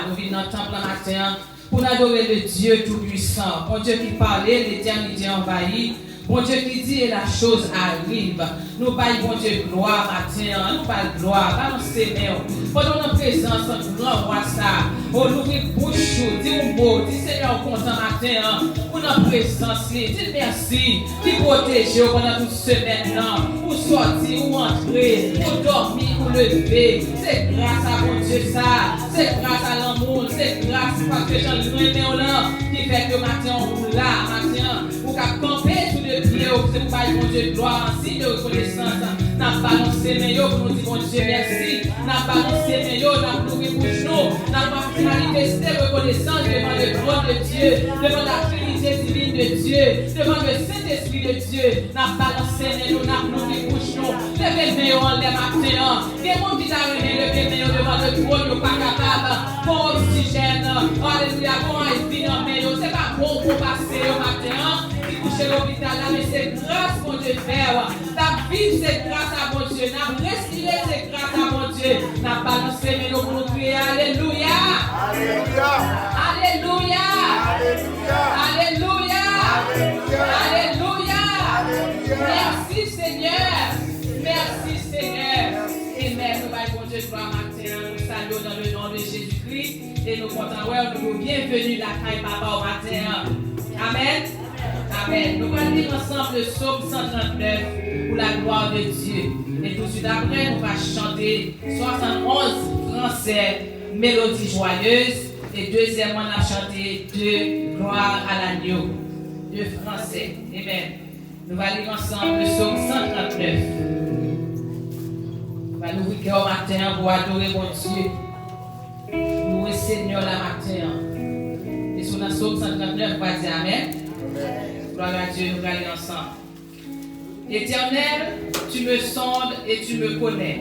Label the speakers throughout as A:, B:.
A: Nous venons dans le temple le matin pour adorer le Dieu Tout-Puissant. Bon Dieu qui parlait, l'éternité envahie. Bon Dieu qui dit et la chose arrive. Nous baillons, bon Dieu, gloire matin. Nous baillons gloire. Balancez nous. Pendant notre présence, nous renvoie ça. Oh, nous ouvrons bouche, dis un mot. Dis Seigneur, content matin. Pour notre présence, dis merci. Qui protège pendant toute semaine. Pour sortir ou entrer. Pour dormir ou lever. C'est grâce à mon Dieu ça. C'est grâce à l'amour. C'est grâce parce que j'en là qui fait que matin on là, matin. Pour camper sous le pied. C'est pour bailler mon Dieu gloire. En signe de reconnaissance. N'a pas balancé mes yeux. Pour nous dire mon Dieu merci. N'a pas balancé mes yeux. N'a pas loué pour nous. N'a pas manifesté reconnaissance devant le trône de Dieu. Devant la Trinité divine de Dieu. Devant le Saint-Esprit de Dieu. N'a pas balancé mes yeux. N'a pas loué pour nous. Levez mes yeux en les matin. Et mon qui t'a levé mes yeux devant le trône. Nous pas capable. Bon oxygène. Alléluia. Bon aïe en mes yeux. C'est pas bon pour passer au matin. Coucher l'hôpital là, mais c'est grâce mon Dieu Père. Ta vie c'est grâce à mon Dieu. N'a respiré c'est grâce à mon Dieu. N'a balancé mais nous pour nous crier Alléluia.
B: Alléluia.
A: Alléluia. Alléluia. Alléluia. Alléluia. Merci Seigneur. Merci Seigneur. Amen. Nous allons bon Dieu gloire matin. Nous saluons dans le nom de Jésus-Christ. Et nous comptons, nous bienvenue la caille papa au matin. Amen. Amen. Nous allons lire ensemble le psaume 139 pour la gloire de Dieu. Et tout de suite après, nous allons chanter 71 français, mélodie joyeuse. Et deuxièmement, on a chanté de gloire à l'agneau, de français. Amen. Nous allons lire ensemble le psaume 139. Nous allons ouvrir cœur au matin pour adorer mon Dieu. Nous le Seigneur la matin. Et sur le psaume 139, on va dire Amen. Gloire à Dieu, nous allons ensemble. Éternel, tu me sondes et tu me connais.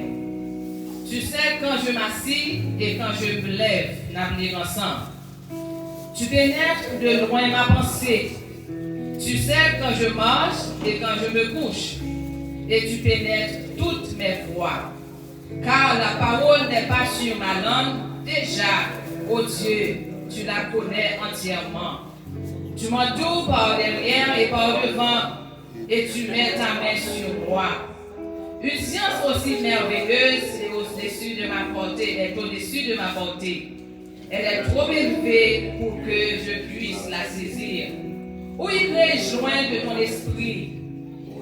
A: Tu sais quand je m'assis et quand je me lève, nous allons ensemble. Tu pénètres de loin ma pensée. Tu sais quand je mange et quand je me couche. Et tu pénètres toutes mes voies. Car la parole n'est pas sur ma langue. Déjà, ô Dieu, tu la connais entièrement. Tu m'entoures par derrière et par devant, et tu mets ta main sur moi. Une science aussi merveilleuse est au-dessus de ma portée, est au-dessus de ma portée. Elle est trop élevée pour que je puisse la saisir. Où irai-je loin de ton esprit,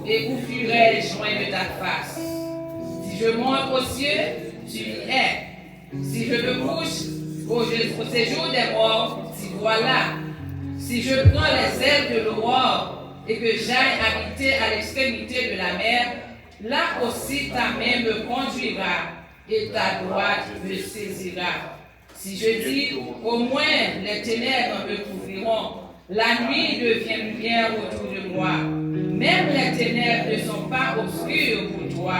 A: et où fuirai-je loin de ta face? Si je monte aux cieux, tu y es. Si je me couche au séjour des morts, si voilà. Si je prends les ailes de l'aurore et que j'aille habiter à l'extrémité de la mer, là aussi ta main me conduira et ta droite me saisira. Si je dis, au moins les ténèbres me couvriront, la nuit devient lumière autour de moi. Même les ténèbres ne sont pas obscures pour toi.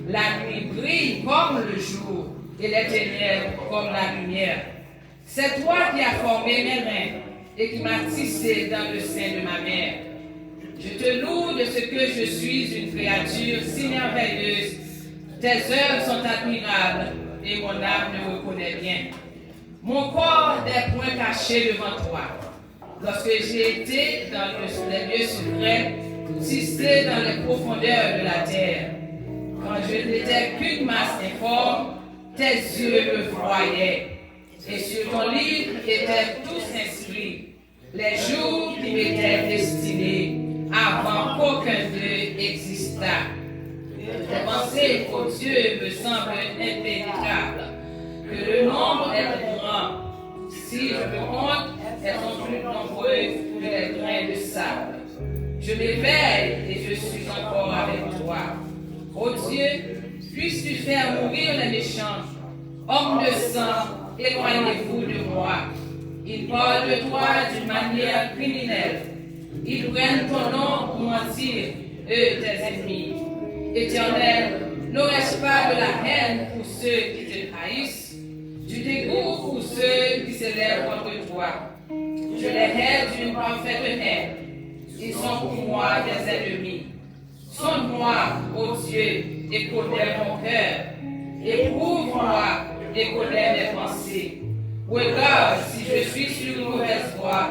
A: La nuit brille comme le jour et les ténèbres comme la lumière. C'est toi qui as formé mes reins et qui m'a tissé dans le sein de ma mère. Je te loue de ce que je suis une créature si merveilleuse. Tes œuvres sont admirables et mon âme le reconnaît bien. Mon corps n'est point caché devant toi. Lorsque j'ai été dans les lieux secrets, tissé dans les profondeurs de la terre, quand je n'étais qu'une masse informe, tes yeux me voyaient. Et sur ton livre étaient tous inscrits les jours qui m'étaient destinés avant qu'aucun d'eux existât. Tes pensées, ô Dieu, me semblent impénétrables, que le nombre est grand. Si je me compte, elles sont plus nombreuses que les grains de sable. Je m'éveille et je suis encore avec toi. Ô Dieu, puisses-tu faire mourir les méchants, hommes de sang, éloignez-vous de moi. Ils parlent de toi d'une manière criminelle. Ils prennent ton nom pour mentir, eux tes ennemis. Éternel, n'aurais-je pas de la haine pour ceux qui te haïssent, du dégoût pour ceux qui s'élèvent contre toi? Je les hais d'une parfaite haine. Ils sont pour moi des ennemis. Sonde-moi, ô Dieu, et connais mon cœur. Éprouve-moi et connais mes pensées. Regarde si je suis sur une mauvaise voie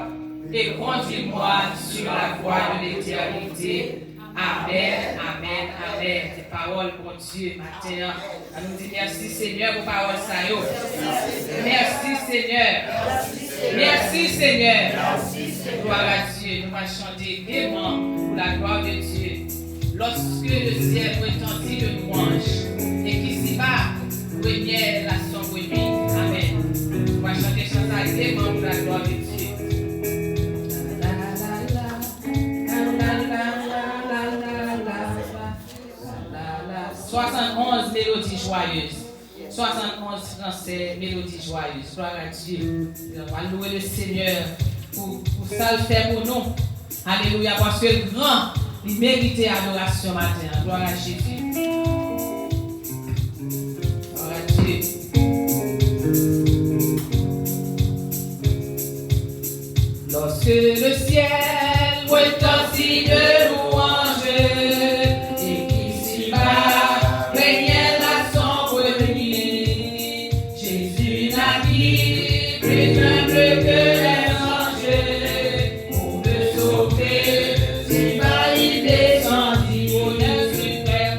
A: et conduis-moi sur la voie de l'éternité. Amen, amen, amen. Tes paroles, bon Dieu, matin, on nous dit merci Seigneur pour paroles ça yo. Merci Seigneur. Merci Seigneur. Gloire à Dieu. Nous allons chanter gaiement pour la gloire de Dieu. Lorsque le ciel retentit de louange et qu'ici-bas, première la sombre nuit. Amen. Nous allons chanter ça gaiement pour la gloire de Dieu. 71 mélodies joyeuses. 71 français, mélodies joyeuses. Gloire à Dieu. On va louer le Seigneur pour ça le fait pour nous. Alléluia. Parce que le grand, il mérite adoration matin. Gloire à Jésus. Gloire à Dieu. Lorsque le ciel retentit de louanges et qu'ici-bas régnait la sombre nuit, Jésus naquit plus humble que les anges pour me sauver. Si-bas il descendit, bonheur suprême,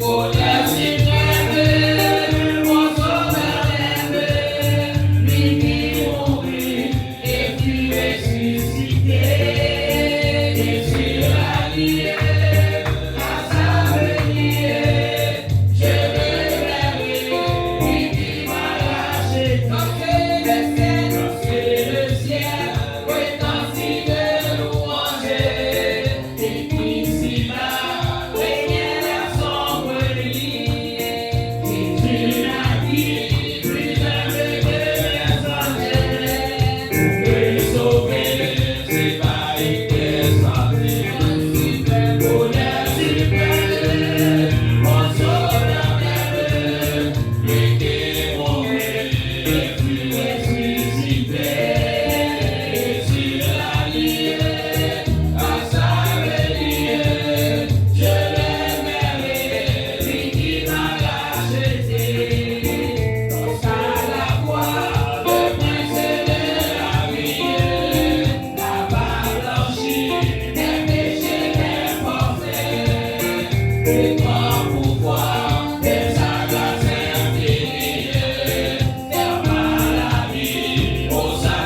A: mon sauveur même, lui qui mourut et qui ressuscité. Hosanna.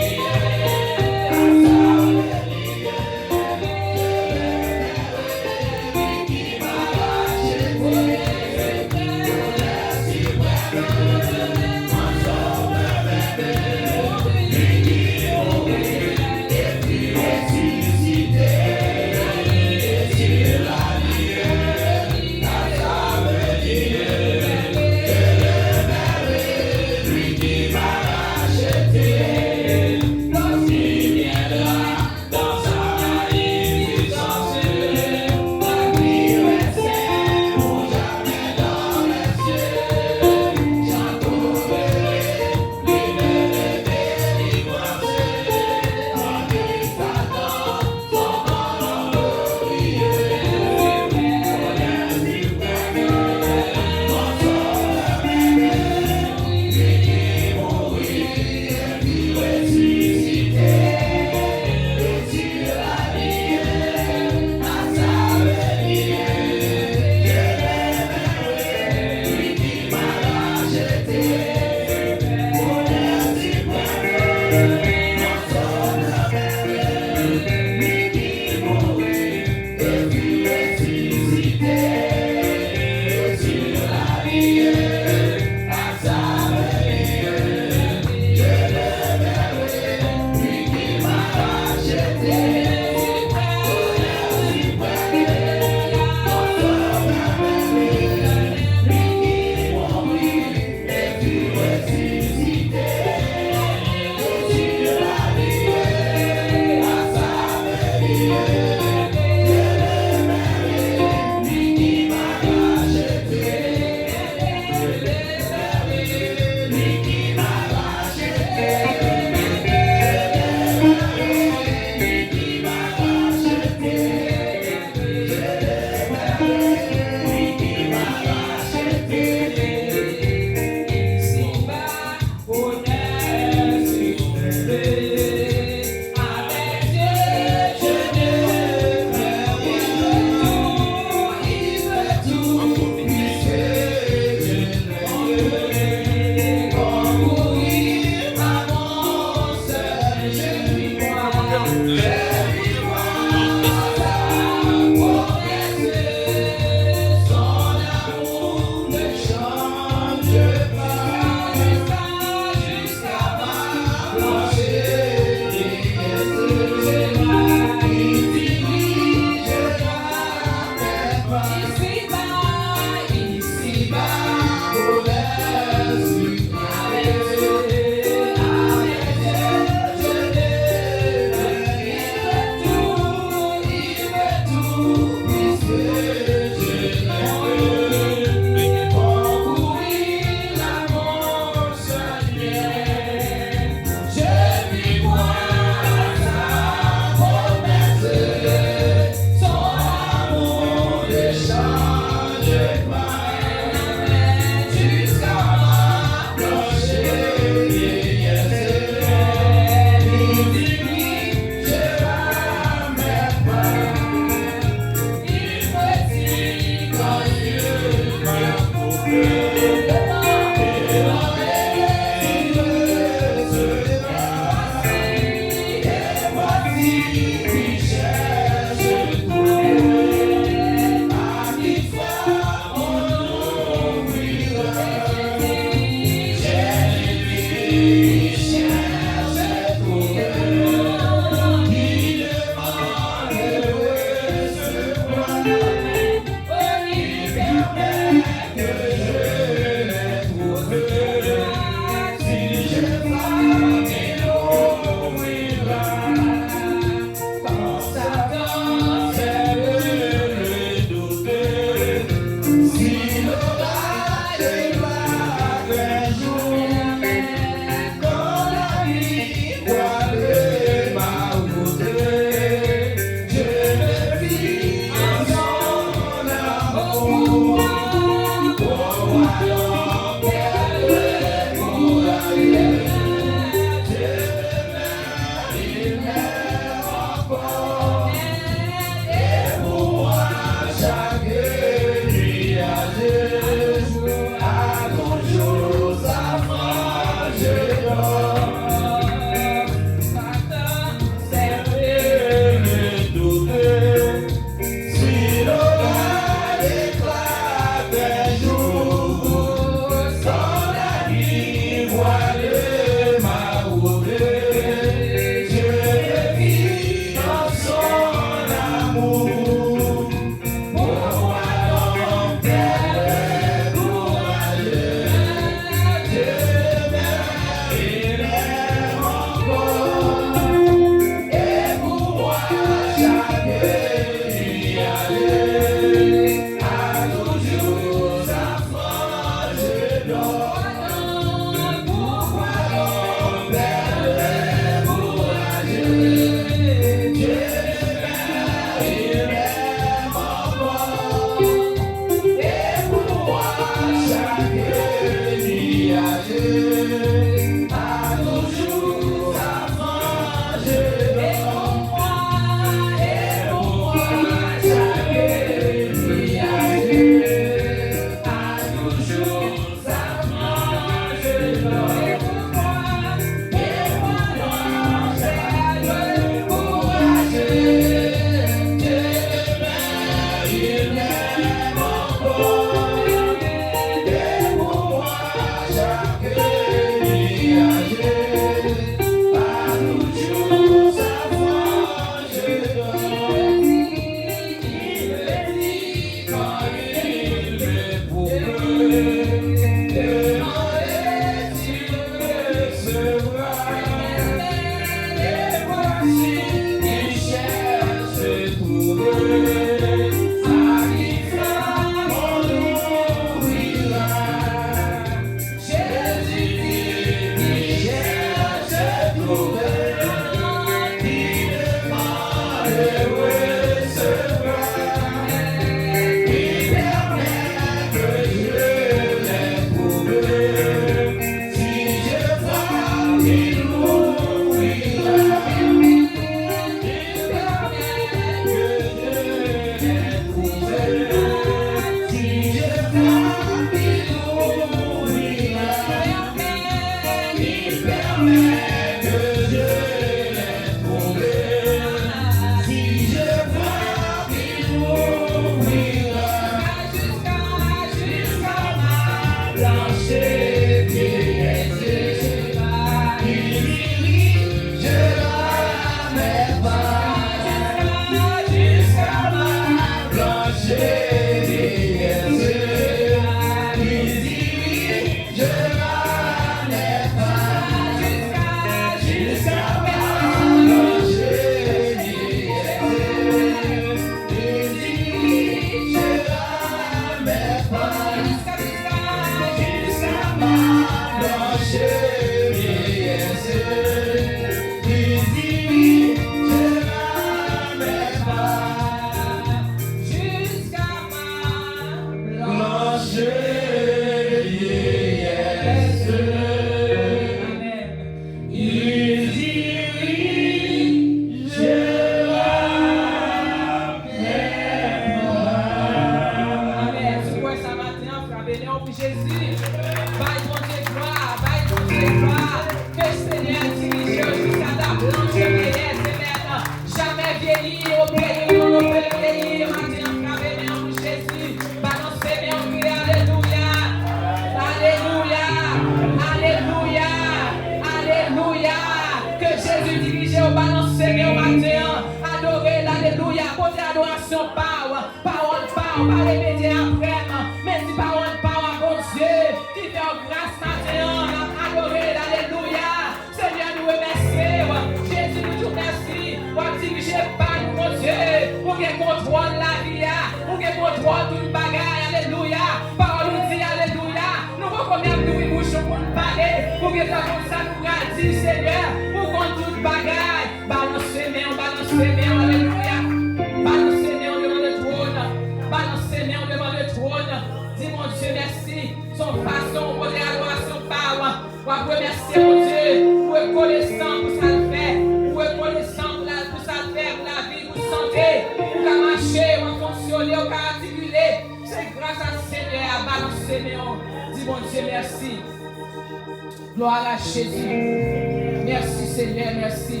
A: Gloire à Jésus. Merci Seigneur, merci.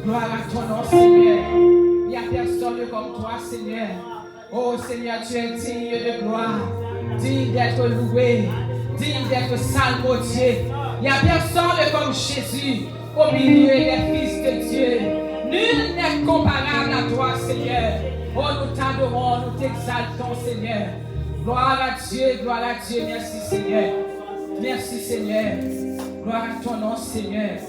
A: Gloire à ton nom Seigneur. Il n'y a personne comme toi Seigneur. Oh Seigneur, tu es digne de gloire, digne d'être loué, digne d'être salmodié. Il n'y a personne comme Jésus au milieu des fils de Dieu. Nul n'est comparable à toi Seigneur. Oh, nous t'adorons, nous t'exaltons Seigneur. Gloire à Dieu, merci Seigneur. Merci Seigneur. Gloire à ton nom Seigneur.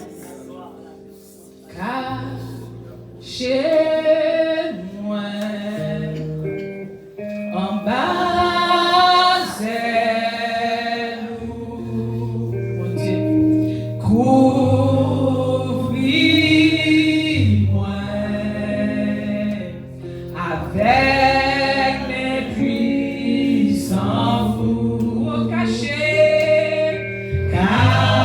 A: Cachez-moi en bas mon Dieu. Couvris-moi avec mes puissants vous cachés. Cachez-moi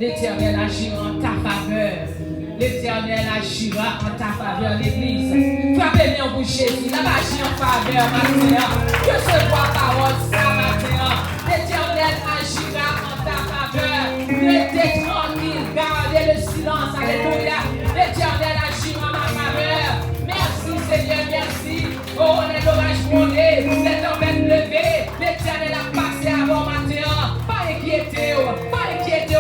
A: L'Éternel agira en ta faveur. L'Éternel agira en ta faveur, l'Église. Frappez bien pour Jésus. La magie en faveur, matin. Que ce soit parole, ça, matin. L'Éternel agira en ta faveur. Restez tranquille, gardez le silence. Alléluia. L'Éternel agira en ma faveur. Merci, Seigneur, merci. Oh, on est l'orage monnaie. Les tempêtes levées. L'Éternel a passé avant matin. Pas inquiété, pas inquiété.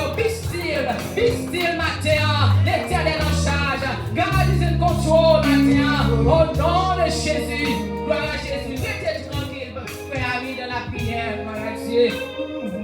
A: Be still, matin. L'Éternel en charge. God is in control, matin. Au nom de Jésus. Gloire à Jésus. Restez tranquille. Frère ami de la prière. Gloire à Dieu.